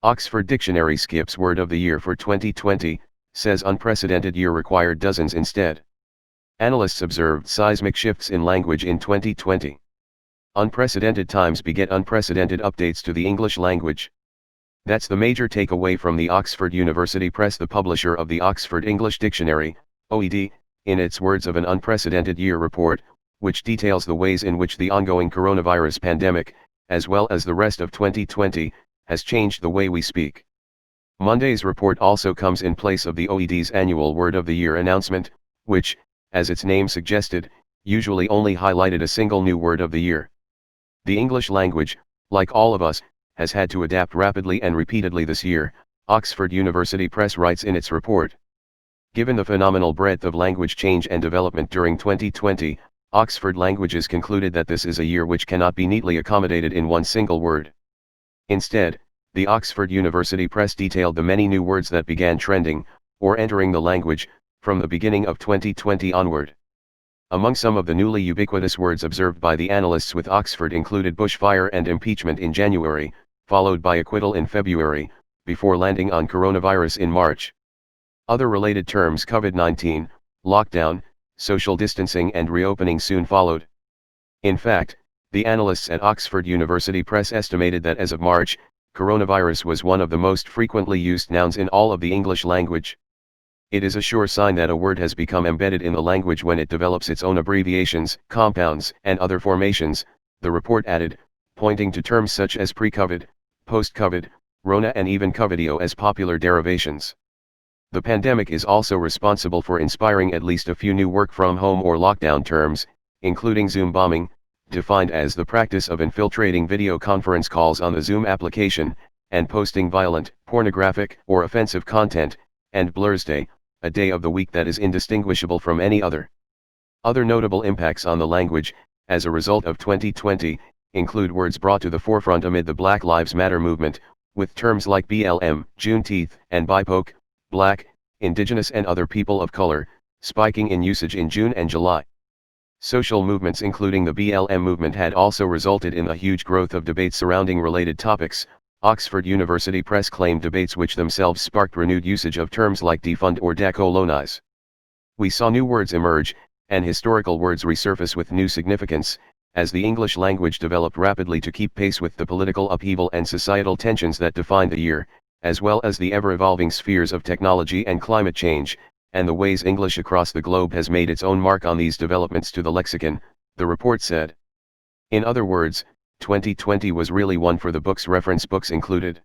Oxford Dictionary skips word of the year for 2020, says unprecedented year required dozens instead. Analysts observed seismic shifts in language in 2020. Unprecedented times beget unprecedented updates to the English language. That's the major takeaway from the Oxford University Press, the publisher of the Oxford English Dictionary, OED, in its Words of an Unprecedented Year report, which details the ways in which the ongoing coronavirus pandemic, as well as the rest of 2020, has changed the way we speak. Monday's report also comes in place of the OED's annual Word of the Year announcement, which, as its name suggested, usually only highlighted a single new word of the year. The English language, like all of us, has had to adapt rapidly and repeatedly this year, Oxford University Press writes in its report. Given the phenomenal breadth of language change and development during 2020, Oxford Languages concluded that this is a year which cannot be neatly accommodated in one single word. Instead, the Oxford University Press detailed the many new words that began trending, or entering the language, from the beginning of 2020 onward. Among some of the newly ubiquitous words observed by the analysts with Oxford included bushfire and impeachment in January, followed by acquittal in February, before landing on coronavirus in March. Other related terms COVID-19, lockdown, social distancing and reopening soon followed. In fact, the analysts at Oxford University Press estimated that as of March, coronavirus was one of the most frequently used nouns in all of the English language. It is a sure sign that a word has become embedded in the language when it develops its own abbreviations, compounds, and other formations, the report added, pointing to terms such as pre-COVID, post-COVID, Rona and even COVIDio as popular derivations. The pandemic is also responsible for inspiring at least a few new work-from-home or lockdown terms, including Zoom bombing, defined as the practice of infiltrating video conference calls on the Zoom application, and posting violent, pornographic, or offensive content, and Blursday, a day of the week that is indistinguishable from any other. Other notable impacts on the language, as a result of 2020, include words brought to the forefront amid the Black Lives Matter movement, with terms like BLM, Juneteenth, and BIPOC, Black, Indigenous and other people of color, spiking in usage in June and July. Social movements including the BLM movement had also resulted in a huge growth of debates surrounding related topics. Oxford University Press claimed debates which themselves sparked renewed usage of terms like defund or decolonize. We saw new words emerge, and historical words resurface with new significance, as the English language developed rapidly to keep pace with the political upheaval and societal tensions that defined the year, as well as the ever-evolving spheres of technology and climate change, and the ways English across the globe has made its own mark on these developments to the lexicon, the report said. In other words, 2020 was really one for the books, reference books included.